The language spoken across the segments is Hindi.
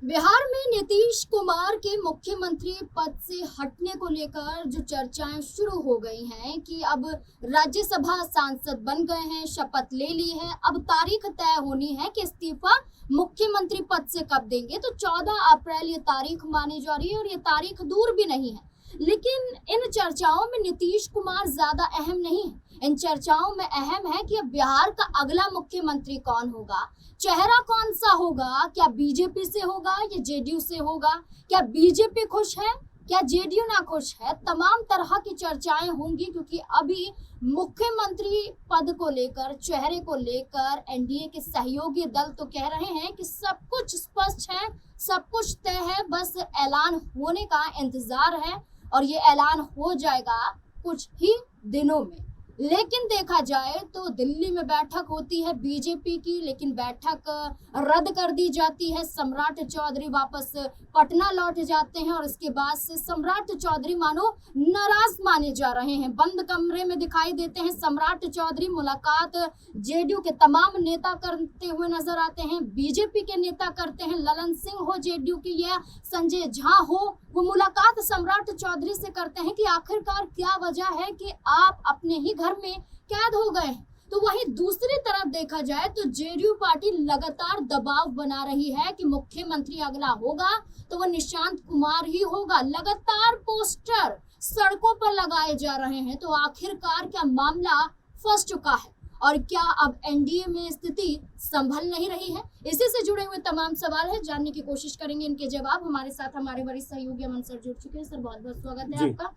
बिहार में नीतीश कुमार के मुख्यमंत्री पद से हटने को लेकर जो चर्चाएं शुरू हो गई हैं कि अब राज्यसभा सांसद बन गए हैं, शपथ ले ली है, अब तारीख तय होनी है कि इस्तीफा मुख्यमंत्री पद से कब देंगे। तो 14 अप्रैल ये तारीख मानी जा रही है और ये तारीख दूर भी नहीं है। लेकिन इन चर्चाओं में नीतीश कुमार ज्यादा अहम नहीं है। इन चर्चाओं में अहम है कि अब बिहार का अगला मुख्यमंत्री कौन होगा, चेहरा कौन सा होगा, क्या बीजेपी से होगा या जेडीयू से होगा, क्या बीजेपी खुश है, क्या जेडीयू ना खुश है। तमाम तरह की चर्चाएं होंगी क्योंकि अभी मुख्यमंत्री पद को लेकर, चेहरे को लेकर एनडीए के सहयोगी दल तो कह रहे हैं कि सब कुछ स्पष्ट है, सब कुछ तय है, बस ऐलान होने का इंतजार है और ये ऐलान हो जाएगा कुछ ही दिनों में। लेकिन देखा जाए तो दिल्ली में बैठक होती है बीजेपी की, लेकिन बैठक रद्द कर दी जाती है। सम्राट चौधरी वापस पटना लौट जाते हैं और इसके बाद से सम्राट चौधरी मानो नाराज माने जा रहे हैं। बंद कमरे में दिखाई देते हैं सम्राट चौधरी। मुलाकात जेडीयू के तमाम नेता करते हुए नजर आते हैं, बीजेपी के नेता करते हैं, ललन सिंह हो जेडीयू की या संजय झा हो, वो मुलाकात सम्राट चौधरी से करते हैं कि आखिरकार क्या वजह है कि आप अपने ही घर में कैद हो गए हैं। तो वहीं दूसरी तरफ देखा जाए तो जेडीयू पार्टी लगातार दबाव बना रही है कि मुख्यमंत्री अगला होगा तो वो निशांत कुमार ही होगा। लगातार पोस्टर सड़कों पर लगाए जा रहे हैं। तो आखिरकार क्या मामला फंस चुका है और क्या अब एनडीए में स्थिति संभल नहीं रही है? इसी से जुड़े हुए तमाम सवाल है, जानने की कोशिश करेंगे, इनके जवाब। हमारे साथ हमारे वरिष्ठ सहयोगी अमन सर जुड़ चुके हैं। सर बहुत बहुत स्वागत है आपका।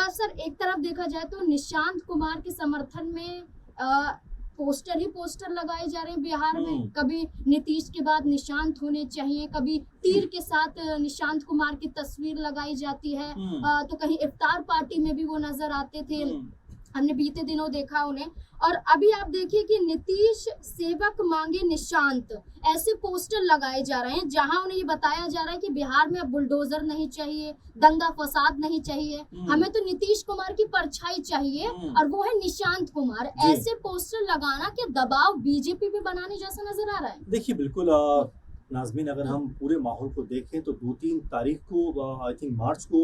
सर एक तरफ देखा जाए तो निशांत कुमार के समर्थन में पोस्टर ही पोस्टर लगाए जा रहे हैं बिहार में। कभी नीतीश के बाद निशांत होने चाहिए, कभी तीर के साथ निशांत कुमार की तस्वीर लगाई जाती है, तो कहीं इफ्तार पार्टी में भी वो नजर आते थे, हमने बीते दिनों देखा उन्हें। और अभी आप देखिए कि नीतीश सेवक मांगे निशांत, ऐसे पोस्टर लगाए जा रहे हैं जहां उन्हें ये बताया जा रहा है कि बिहार में अब बुलडोजर नहीं चाहिए, दंगा फसाद नहीं चाहिए, हमें तो नीतीश कुमार की परछाई चाहिए और वो है निशांत कुमार। ऐसे पोस्टर लगाना क्या दबाव बीजेपी पे बनाने जैसा नजर आ रहा है? देखिए बिल्कुल नाज़मीन, अगर हम पूरे माहौल को देखें तो 2-3 तारीख को आई थिंक मार्च को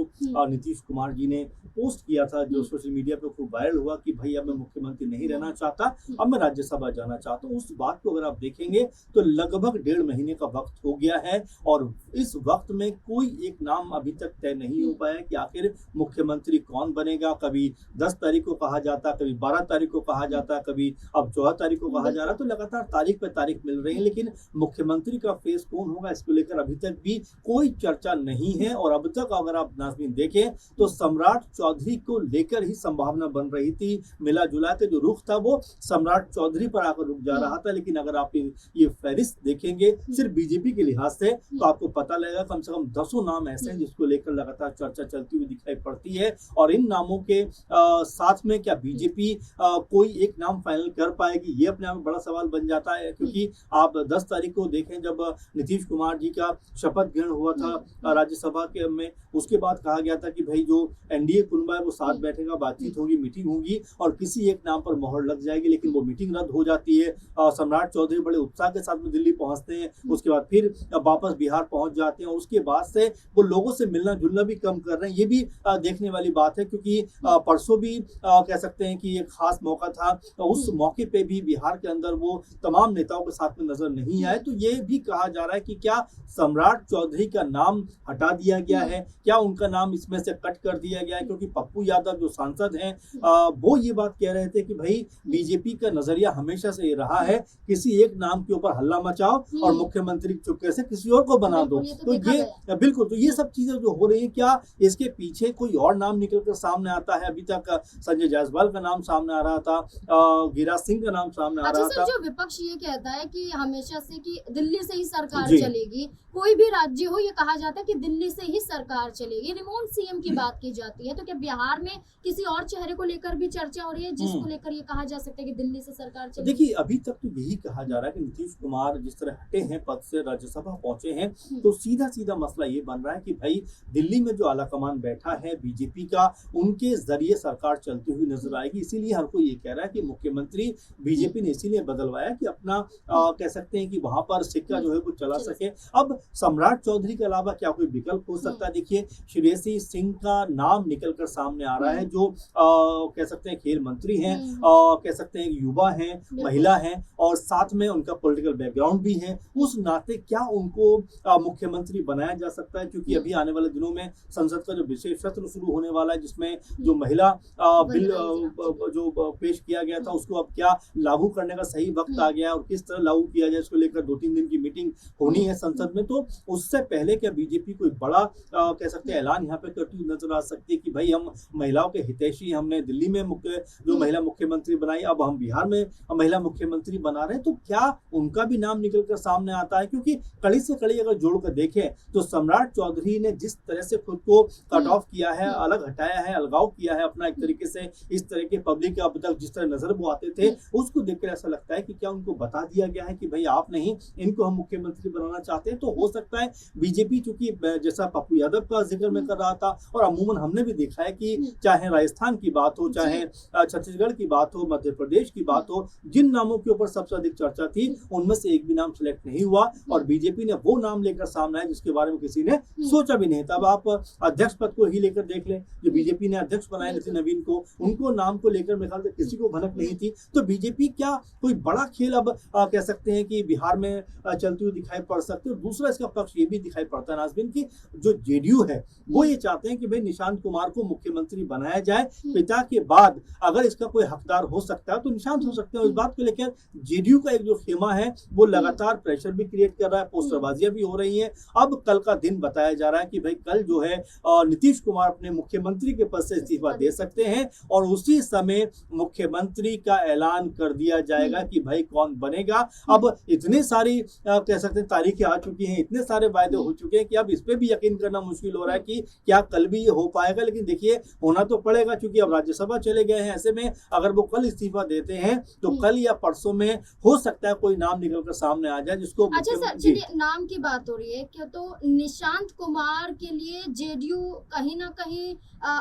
नीतीश कुमार जी ने पोस्ट किया था जो सोशल मीडिया पे खूब वायरल हुआ कि भाई अब मैं मुख्यमंत्री नहीं रहना चाहता, अब मैं राज्यसभा जाना चाहता हूँ। उस बात को अगर आप देखेंगे तो लगभग 1.5 महीने का वक्त हो गया है और इस वक्त में कोई एक नाम अभी तक तय नहीं हो पाया कि आखिर मुख्यमंत्री कौन बनेगा। कभी 10 तारीख को कहा जाता, कभी 12 तारीख को कहा जाता, कभी अब 14 तारीख को कहा जा रहा। तो लगातार तारीख पे तारीख मिल रही है, लेकिन मुख्यमंत्री का फेस कौन होगा इसको लेकर अभी तक भी कोई चर्चा नहीं है। और अब तक अगर आप नाज़मीन देखें तो सम्राट चौधरी को लेकर ही संभावना बन रही थी, मिला जुला के जो रुख था वो सम्राट चौधरी पर आकर रुक जा रहा था। लेकिन अगर आप ये फहरिस्त देखेंगे सिर्फ बीजेपी के लिहाज से तो आपको पता लगेगा कम से कम 10 नाम ऐसे हैं जिसको लेकर लगातार चर्चा चलती हुई दिखाई पड़ती है। और इन नामों के साथ में क्या बीजेपी कोई एक नाम फाइनल कर पाएगी, ये अपने आप में बड़ा सवाल बन जाता है। क्योंकि आप 10 तारीख को देखें जब नीतीश कुमार जी का शपथ ग्रहण हुआ था राज्यसभा के में, उसके बाद कहा गया था कि भाई जो एनडीए कुनबा है वो साथ बैठेगा, बातचीत होगी, मीटिंग होगी और किसी एक नाम पर मोहर लग जाएगी। लेकिन वो मीटिंग रद्द हो जाती है। सम्राट चौधरी बड़े उत्साह के साथ में दिल्ली पहुंचते हैं, उसके बाद फिर वापस बिहार पहुंच जाते हैं और उसके बाद से वो लोगों से मिलना जुलना भी कम कर रहे हैं। ये भी देखने वाली बात है क्योंकि परसों भी कह सकते हैं कि एक खास मौका था, उस मौके पे भी बिहार के अंदर वो तमाम नेताओं के साथ में नजर नहीं आए। तो ये भी कहा जा रहा है कि क्या सम्राट चौधरी का नाम हटा दिया गया है, क्या उनका नाम इसमें से कट कर दिया गया है। क्योंकि पप्पू यादव जो सांसद हैं वो ये बात कह रहे थे कि भाई बीजेपी का नजरिया हमेशा से ये रहा है किसी एक नाम के ऊपर हल्ला मचाओ और मुख्यमंत्री चुपके से किसी और को बना दो। तो ये बिल्कुल, तो ये सब चीजें जो हो रही है, क्या इसके पीछे कोई और नाम निकल कर सामने आता है? अभी तक संजय जायसवाल का नाम सामने आ रहा था, गिरिराज सिंह का नाम सामने आ रहा था। जो विपक्ष ये कहता है कि हमेशा से कि दिल्ली से ही सरकार चलेगी, कोई भी राज्य हो ये कहा जाता है कि दिल्ली से ही सरकार चलेगी, रिमोट सीएम की बात की जाती है। तो क्या बिहार में किसी और चेहरे को लेकर भी चर्चा हो रही है जिसको लेकर ये कहा जा सकता है कि दिल्ली से सरकार चलेगी? देखिए अभी तक तो यही कहा जा रहा है कि नीतीश कुमार जिस तरह हटे हैं पद से, राज्यसभा पहुंचे हैं, तो सीधा सीधा मसला ये बन रहा है कि भाई दिल्ली में जो आलाकमान बैठा है बीजेपी का, उनके जरिए सरकार चलती हुई नजर आएगी। इसीलिए हर कोई ये कह रहा है कि मुख्यमंत्री बीजेपी ने इसीलिए बदलवाया कि अपना कह सकते हैं कि वहां पर सिक्का जो है को चला सके। अब सम्राट चौधरी के अलावा क्या कोई विकल्प हो सकता है? देखिए, श्रेयसी सिंह का नाम निकल कर सामने आ रहा है, जो कह सकते हैं खेल मंत्री हैं, कह सकते हैं युवा हैं, महिला हैं, और साथ में उनका पॉलिटिकल बैकग्राउंड भी है। उस नाते क्या उनको मुख्यमंत्री बनाया जा सकता है? क्योंकि अभी आने वाले दिनों में संसद का जो विशेष सत्र शुरू होने वाला है, जिसमें जो महिला बिल जो पेश किया गया था, उसको अब क्या लागू करने का सही वक्त आ गया है और किस तरह लागू किया जाए, इसको लेकर 2-3 दिन की मीटिंग होनी है संसद में। तो उससे पहले क्या बीजेपी कोई बड़ा कह सकते हैं ऐलान यहाँ पे करती हुई नजर आ सकती है कि भाई हम महिलाओं के हितैषी, हमने दिल्ली में जो महिला मुख्यमंत्री बनाई, अब हम बिहार में महिला मुख्यमंत्री बना रहे हैं, तो क्या उनका भी नाम निकल कर सामने आता है? क्योंकि कड़ी से कड़ी अगर जोड़कर देखें तो सम्राट चौधरी ने जिस तरह से खुद को कट ऑफ किया है, अलग हटाया है, अलगाव किया है अपना, एक तरीके से इस तरह के पब्लिक अब तक जिस तरह नजर वो आते थे, उसको देखकर ऐसा लगता है कि क्या उनको बता दिया गया है कि भाई आप नहीं, इनको हम मुख्यमंत्री बनाना चाहते हैं। तो हो सकता है बीजेपी, चूंकि जैसा पप्पू यादव का जिक्र मैं कर रहा था, और अमूमन हमने भी देखा है कि चाहे राजस्थान की बात हो, चाहे छत्तीसगढ़ की बात हो, मध्य प्रदेश की बात हो, जिन नामों के ऊपर सबसे अधिक चर्चा थी उनमें से एक भी नाम सिलेक्ट नहीं हुआ, और बीजेपी ने वो नाम लेकर सामने आया जिसके बारे में किसी ने सोचा भी नहीं। तब आप अध्यक्ष पद को ही लेकर देख लें, जो बीजेपी ने अध्यक्ष बनाए नितिन नवीन को, उनको नाम को लेकर मेरे ख्याल से किसी को भनक नहीं थी। तो बीजेपी क्या कोई बड़ा खेल अब कह सकते हैं कि बिहार में चलती हुई दिखाई पड़ सकती है? और दूसरा इसका पक्ष ये भी दिखाई पड़ता है नाज़मीन की जो जेडीयू है वो ये चाहते हैं कि भाई निशांत कुमार को मुख्यमंत्री बनाया जाए, पिता के बाद अगर इसका कोई हकदार हो सकता है तो निशांत हो सकते हैं। इस बात को लेकर जेडीयू का एक जो खेमा है वो लगातार प्रेशर भी क्रिएट कर रहा है, पोस्टरबाजियां भी हो रही हैं। अब कल का दिन बताया जा रहा है कि भाई कल जो है नीतीश कुमार अपने मुख्यमंत्री के पद से इस्तीफा दे सकते हैं, और उसी समय मुख्यमंत्री का ऐलान कर दिया जाएगा कि भाई कौन बनेगा। अब इतनी सारी कह सकते हैं तारीखें आ चुकी हैं, इतने सारे वायदे हो चुके हैं कि अब इस पे भी यकीन करना मुश्किल हो रहा है कि क्या कल भी ये हो पाएगा। लेकिन देखिए, होना तो पड़ेगा क्योंकि अब राज्यसभा चले गए हैं। ऐसे में अगर वो कल इस्तीफा देते हैं तो कल या परसों में हो सकता है कोई नाम निकल कर सामने आ जाए जिसको। अच्छा सर, चलिए नाम की बात हो रही है क्या, तो निशांत कुमार के लिए जेडीयू कहीं ना कहीं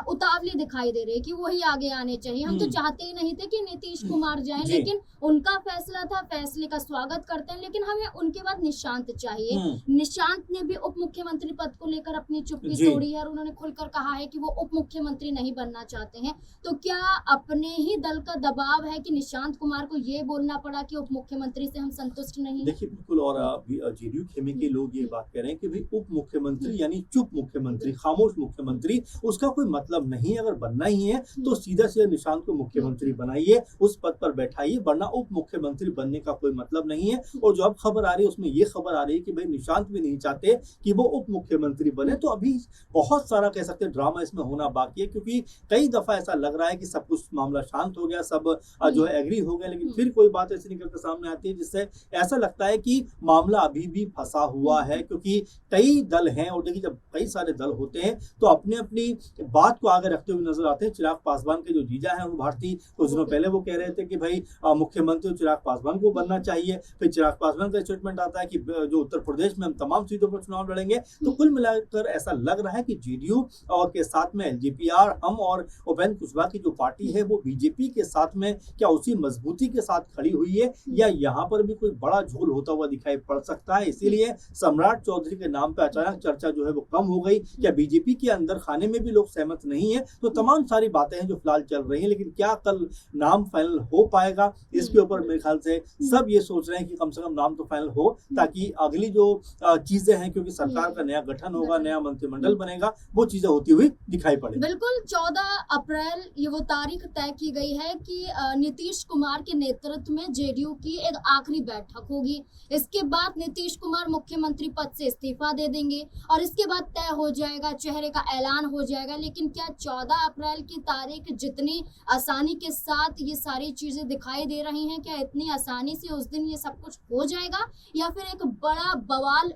उतावली दिखाई दे रही है कि वही आगे आने चाहिए। हम तो चाहते ही नहीं थे कि नीतीश कुमार जाएं, लेकिन उनका फैसला था, फैसले का स्वागत करते हैं, लेकिन हमें उनके बाद निशांत चाहिए। निशांत ने भी उप मुख्यमंत्री पद को लेकर अपनी चुप्पी तोड़ी है और उन्होंने खुलकर कहा है कि वो उप मुख्यमंत्री नहीं बनना चाहते हैं। तो क्या अपने ही दल का दबाव है कि निशांत कुमार को ये बोलना पड़ा कि उप मुख्यमंत्री से हम संतुष्ट नहीं? देखिए बिल्कुल, और जेडीयू खेमे के लोग ये बात कह रहे हैं कि भाई उप मुख्यमंत्री यानी चुप मुख्यमंत्री, खामोश मुख्यमंत्री, उसका कोई मतलब नहीं है। अगर बनना ही है तो सीधा सीधा निशांत को मुख्यमंत्री बनाइए, उस पद पर बैठाइए, वरना उप मुख्यमंत्री बनने का कोई मतलब नहीं है। और जो अब खबर आ रही है उसमें ये खबर आ रही है कि भाई निशांत भी नहीं चाहते कि वो उप मुख्यमंत्री बने। तो अभी बहुत सारा कह सकते हैं ड्रामा इसमें होना बाकी है, क्योंकि कई दफा ऐसा लग रहा है कि सब कुछ मामला शांत हो गया, सब जो है एग्री हो गया, लेकिन फिर कोई बात ऐसी निकल कर सामने आती है जिससे ऐसा लगता है कि मामला अभी भी फंसा हुआ है। क्योंकि कई दल हैं, और देखिए जब कई सारे दल होते हैं तो अपनी अपनी बात को आगे रखते हुए नजर आते हैं। चिराग पासवान के जो जीजा हैं अरुण भारती, कुछ दिनों पहले वो कह रहे थे कि भाई मुख्यमंत्री चिराग पासवान को बनना चाहिए। फिर चिराग पासवान का स्टेटमेंट आता है कि जो उत्तर प्रदेश में हम तमाम सीटों पर चुनाव लड़ेंगे। तो कुल मिलाकर ऐसा लग रहा है कि जेडीयू और के साथ में एलजेपीआर, हम और उपेंद्र कुशवाहा की जो पार्टी है वो बीजेपी के साथ में क्या उसी मजबूती के साथ खड़ी हुई है, या यहाँ पर भी कोई बड़ा झोल होता हुआ दिखाई पड़ सकता है। इसीलिए सम्राट चौधरी के नाम पर अचानक चर्चा जो है वो कम हो गई। क्या बीजेपी के अंदर खाने में भी लोग सहमत नहीं है? तो तमाम सारी बातें हैं जो फिलहाल चल रही हैं, लेकिन क्या कल नाम फाइनल हो पाएगा इसके ऊपर मेरे ख्याल से सब ये सोच रहे हैं कि कम से कम नाम तो फाइनल हो, ताकि अगली जो चीजें हैं, क्योंकि सरकार का नया गठन होगा, नया मंत्रिमंडल बनेगा, वो चीजें होती हुई दिखाई पड़े। बिल्कुल 14 अप्रैल ये वो तारीख तय की गई है कि नीतीश कुमार के नेतृत्व में जेडीयू की एक आखिरी बैठक होगी। इसके बाद नीतीश कुमार मुख्यमंत्री पद से इस्तीफा दे देंगे और इसके बाद तय हो जाएगा, चेहरे का ऐलान हो जाएगा। लेकिन क्या 14 अप्रैल की तारीख जितनी आसानी के साथ ये सारी चीजें दिखाई दे रही हैं, क्या इतनी आसानी से उस दिन ये सब कुछ हो जाएगा, या फिर एक बड़ा बवाल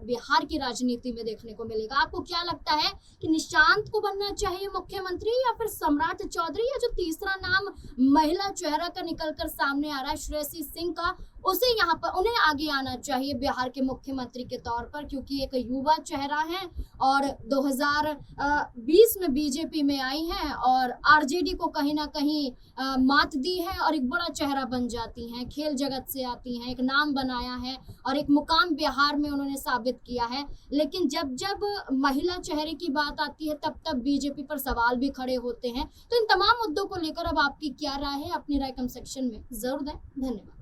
बिहार की राजनीति में देखने को मिलेगा? आपको क्या लगता है कि निशांत को बनना चाहिए मुख्यमंत्री, या फिर सम्राट चौधरी, या जो तीसरा नाम महिला चेहरा का निकलकर सामने आ रहा है श्रेयसी सिंह का, उसे यहाँ पर उन्हें आगे आना चाहिए बिहार के मुख्यमंत्री के तौर पर, क्योंकि एक युवा चेहरा है और 2020 में बीजेपी में आई हैं और आरजेडी को कहीं ना कहीं मात दी है और एक बड़ा चेहरा बन जाती हैं, खेल जगत से आती हैं, एक नाम बनाया है और एक मुकाम बिहार में उन्होंने साबित किया है। लेकिन जब जब महिला चेहरे की बात आती है तब तब बीजेपी पर सवाल भी खड़े होते हैं। तो इन तमाम मुद्दों को लेकर अब आपकी क्या राय है, अपनी राय कमेंट सेक्शन में जरूर दें। धन्यवाद।